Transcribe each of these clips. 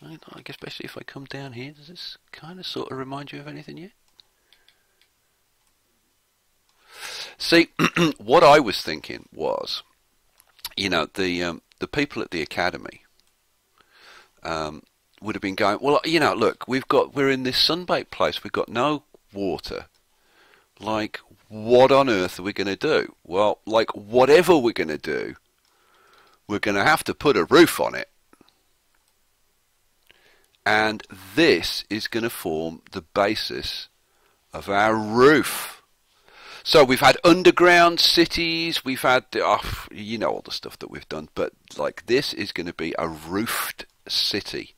Like, especially if I come down here, does this kind of sort of remind you of anything yet? See, what I was thinking was, the people at the academy would have been going, well, look, we're in this sunbaked place, we've got no water. Like, what on earth are we going to do? Well, like, whatever we're going to do, we're going to have to put a roof on it. And this is going to form the basis of our roof. So we've had underground cities, we've had, all the stuff that we've done, but like this is going to be a roofed city.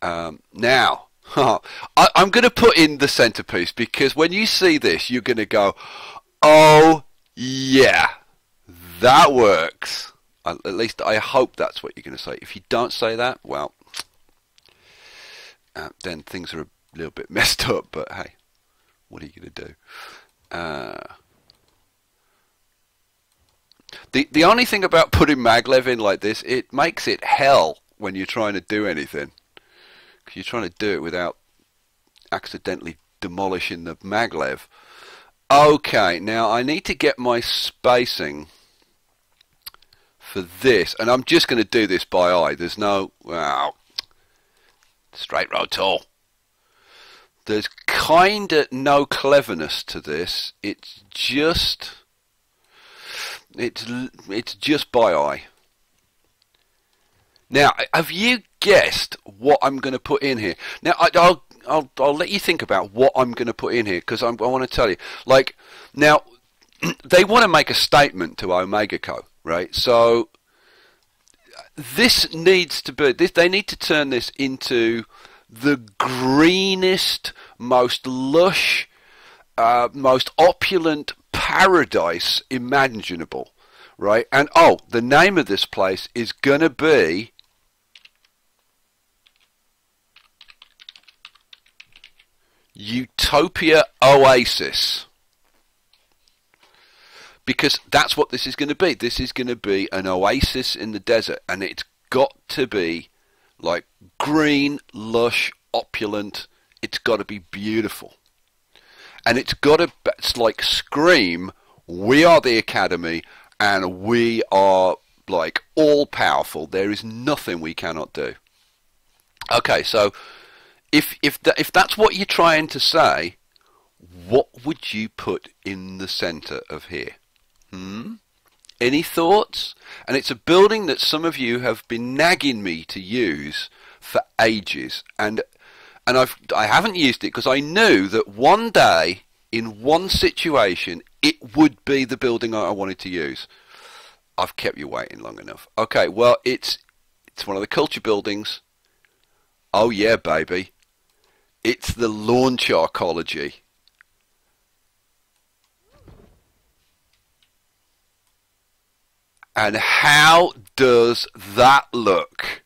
Now, I'm going to put in the centerpiece because when you see this, you're going to go, oh yeah, that works. At least I hope that's what you're going to say. If you don't say that, well, then things are a little bit messed up, but hey, what are you going to do? The only thing about putting maglev in like this, it makes it hell when you're trying to do anything. Because you're trying to do it without accidentally demolishing the maglev. Okay, now I need to get my spacing for this, and I'm just going to do this by eye. There's no, wow, straight road tool. There's kind of no cleverness to this. It's just by eye. Now, have you guessed what I'm going to put in here? Now, I'll let you think about what I'm going to put in here because I want to tell you. Like, now, they want to make a statement to Omega Co, right? So this needs to be. They need to turn this into the greenest, most lush, most opulent paradise imaginable, right? And oh, the name of this place is gonna be Utopia Oasis, because that's what this is going to be. This is going to be an oasis in the desert, and it's got to be like green, lush, opulent. It's got to be beautiful. And it's got to like scream, we are the Academy and we are like all powerful. There is nothing we cannot do. Okay, so if that's what you're trying to say, what would you put in the center of here? Any thoughts? And it's a building that some of you have been nagging me to use for ages, and I haven't used it because I knew that one day in one situation it would be the building I wanted to use. I've kept you waiting long enough. Okay, well it's one of the culture buildings. Oh yeah, baby. It's the launch arcology. And how does that look?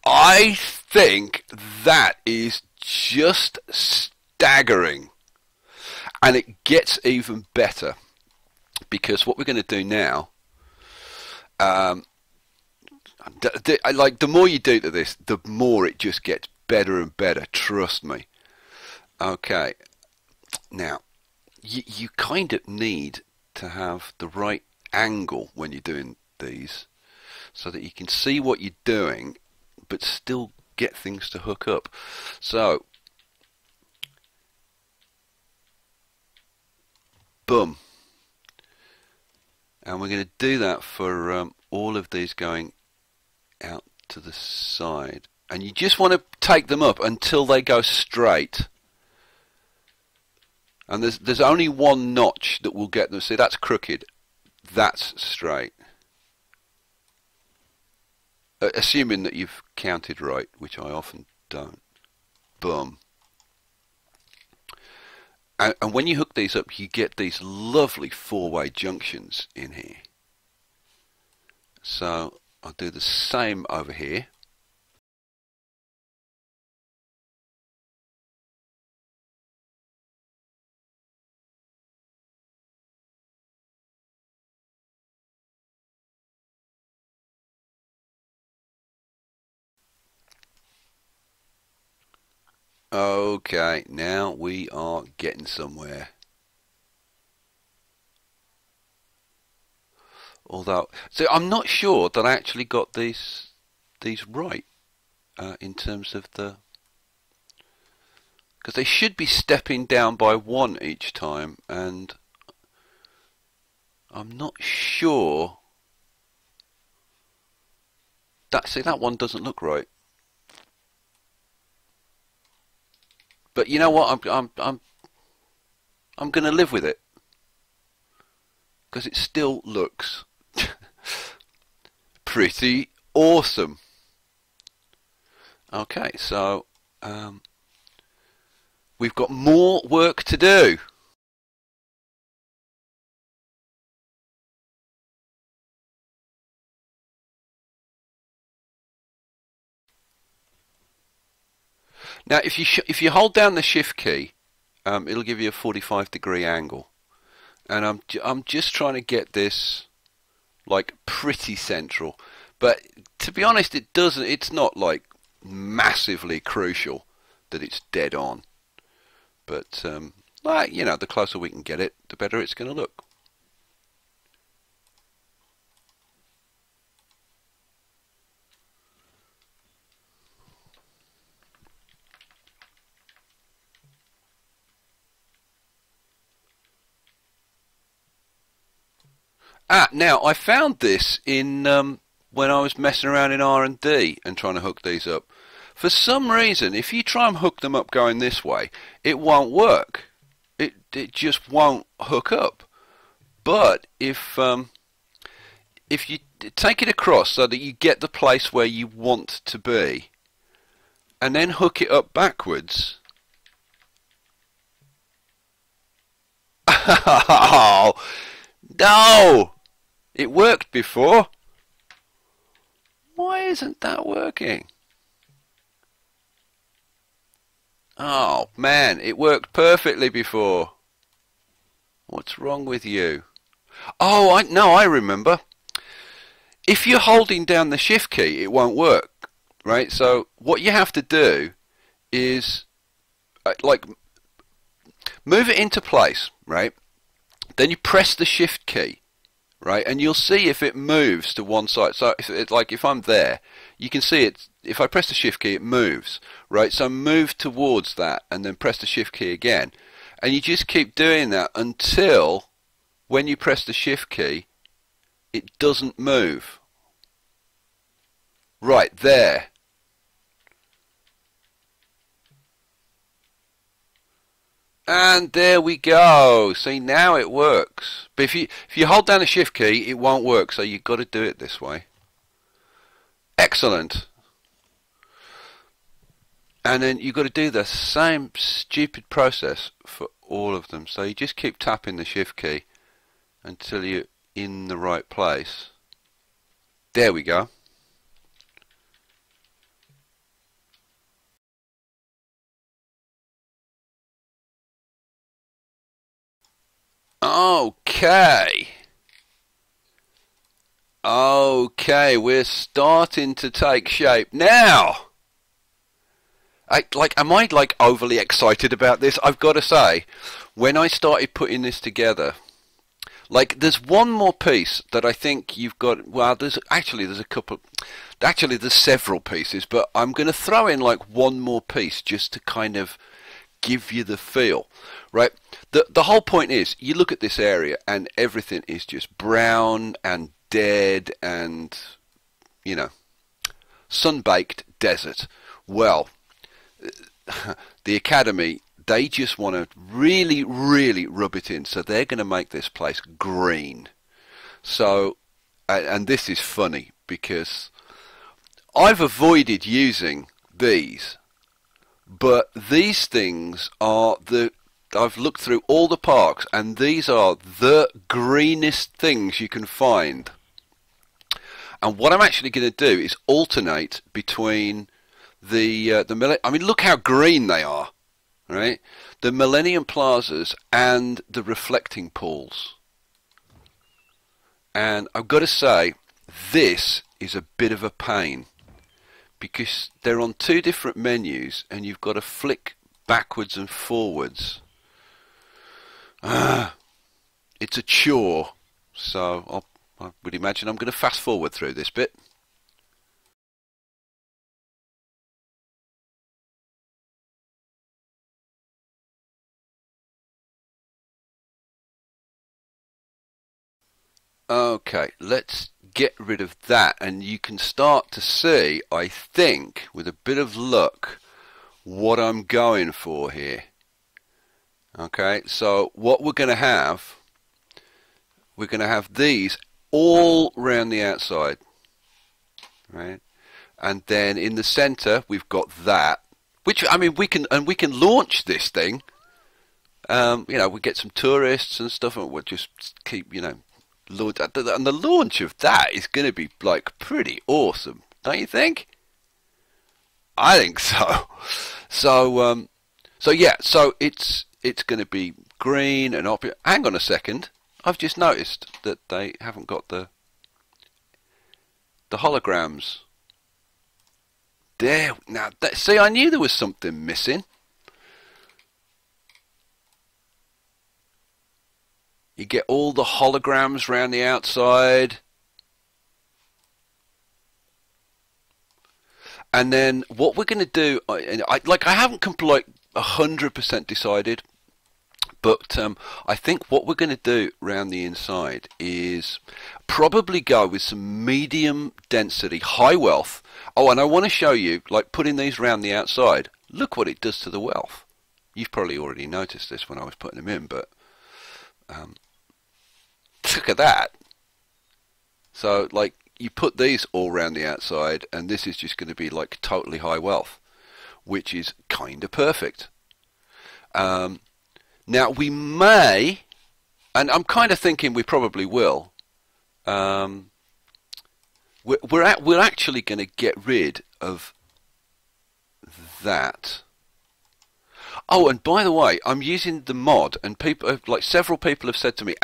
I think that is just staggering. And it gets even better. Because what we're going to do now, like the more you do to this, the more it just gets better and better. Trust me. Okay. Now, you kind of need to have the right angle when you're doing these so that you can see what you're doing but still get things to hook up. So boom, and we're going to do that for all of these going out to the side, and you just want to take them up until they go straight. And there's only one notch that will get them. See, that's crooked. That's straight. Assuming that you've counted right, which I often don't. Boom. And when you hook these up, you get these lovely four-way junctions in here. So I'll do the same over here. Okay, now we are getting somewhere. Although, so I'm not sure that I actually got these right in terms of the, because they should be stepping down by one each time, and I'm not sure. That one doesn't look right. But you know what? I'm going to live with it because it still looks pretty awesome. Okay, so we've got more work to do. Now, if you hold down the Shift key, it'll give you a 45-degree angle, and I'm just trying to get this like pretty central. But to be honest, it doesn't. It's not like massively crucial that it's dead on. But like, you know, the closer we can get it, the better it's going to look. Now I found this in when I was messing around in R&D and trying to hook these up. For some reason, if you try and hook them up going this way, it won't work. It just won't hook up. But if you take it across so that you get the place where you want to be, and then hook it up backwards. Oh, no! It worked before. Why isn't that working? Oh, man, it worked perfectly before. What's wrong with you? Oh, I remember. If you're holding down the Shift key, it won't work, right? So what you have to do is like move it into place, right? Then you press the Shift key, right? And you'll see if it moves to one side. So if I'm there, you can see it. If I press the Shift key, it moves, right? So move towards that and then press the Shift key again. And you just keep doing that until when you press the Shift key, it doesn't move. Right there. And there we go. See, now it works. But if you hold down the Shift key, it won't work. So you've got to do it this way. Excellent. And then you've got to do the same stupid process for all of them. So you just keep tapping the Shift key until you're in the right place. There we go. Okay. Okay, we're starting to take shape now. Am I like overly excited about this? I've got to say, when I started putting this together, like there's one more piece that I think you've got. Well, there's a couple. Actually, there's several pieces, but I'm going to throw in like one more piece just to kind of give you the feel, right? The whole point is, you look at this area and everything is just brown and dead and, you know, sun-baked desert. Well, the Academy, they just want to really, really rub it in. So they're going to make this place green. So, and this is funny because I've avoided using these. But these things are I've looked through all the parks and these are the greenest things you can find. And what I'm actually going to do is alternate between I mean, look how green they are, right? The Millennium Plazas and the reflecting pools. And I've got to say, this is a bit of a pain, because they're on two different menus and you've got to flick backwards and forwards. It's a chore, so I would imagine I'm going to fast forward through this bit. Okay, let's get rid of that, and you can start to see, I think, with a bit of luck, what I'm going for here. Okay, so what we're going to have these all round the outside, right? And then in the center we've got that, which, I mean, we can launch this thing. You know, we get some tourists and stuff, and we'll just keep, you know, and the launch of that is going to be like pretty awesome, don't you think? I think so. So yeah, so it's going to be green and opera. Hang on a second, I've just noticed that they haven't got the holograms there. Now, see, I knew there was something missing. You get all the holograms around the outside. And then what we're going to do, I haven't like 100% decided, but I think what we're going to do around the inside is probably go with some medium density, high wealth. Oh, and I want to show you, like putting these around the outside, look what it does to the wealth. You've probably already noticed this when I was putting them in, but look at that. So, like, you put these all around the outside, and this is just going to be like totally high wealth, which is kind of perfect. Now we may, and I'm kind of thinking we probably will. We're actually going to get rid of that. Oh, and by the way, I'm using the mod, and people, like several people, have said to me,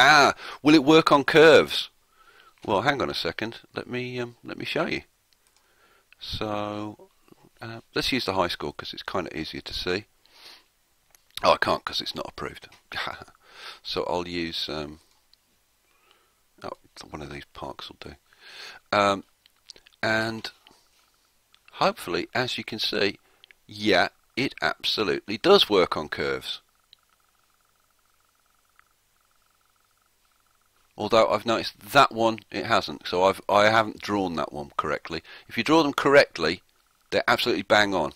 will it work on curves? Well, hang on a second. Let me show you. So let's use the high score because it's kind of easier to see. Oh, I can't because it's not approved. So I'll use one of these parks will do. And hopefully, as you can see, yeah, it absolutely does work on curves. Although I've noticed that one it hasn't, so I haven't drawn that one correctly. If you draw them correctly, they're absolutely bang on.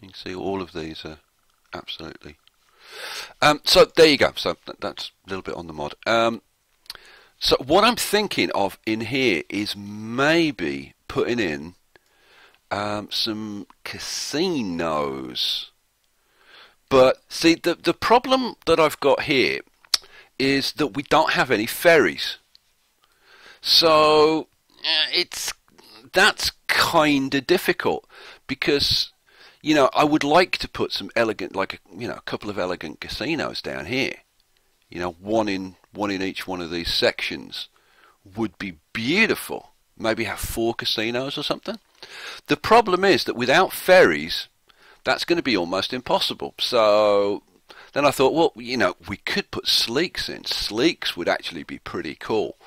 You can see all of these are absolutely. So there you go. So that's a little bit on the mod. So what I'm thinking of in here is maybe putting in some casinos. But see, the problem that I've got here is that we don't have any ferries. So that's kind of difficult because, you know, I would like to put some elegant, like a couple of elegant casinos down here. You know, one in each one of these sections would be beautiful. Maybe have 4 casinos or something. The problem is that without ferries, that's going to be almost impossible. So then I thought, well, you know, we could put sleeks in. Sleeks would actually be pretty cool.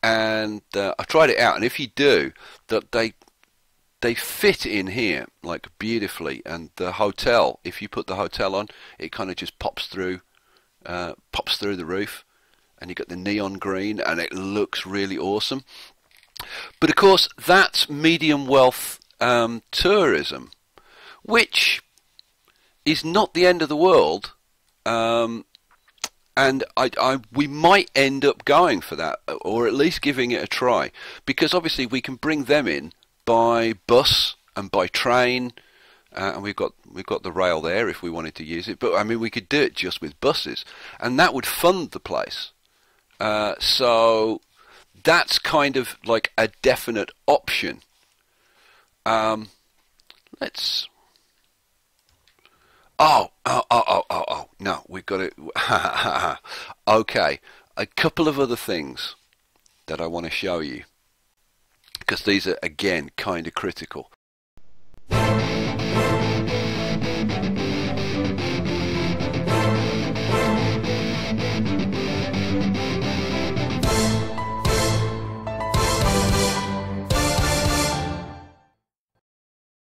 And I tried it out, and if you do, that they fit in here like beautifully. And the hotel, if you put the hotel on, it kind of just pops through the roof, and you got the neon green, and it looks really awesome. But of course, that's medium wealth tourism, which is not the end of the world. And we might end up going for that, or at least giving it a try, because obviously we can bring them in by bus and by train, and we've got the rail there if we wanted to use it. But I mean, we could do it just with buses, and that would fund the place. So that's kind of like a definite option. Let's. Oh, no, we've got it. Okay, a couple of other things that I want to show you, because these are, again, kind of critical. you.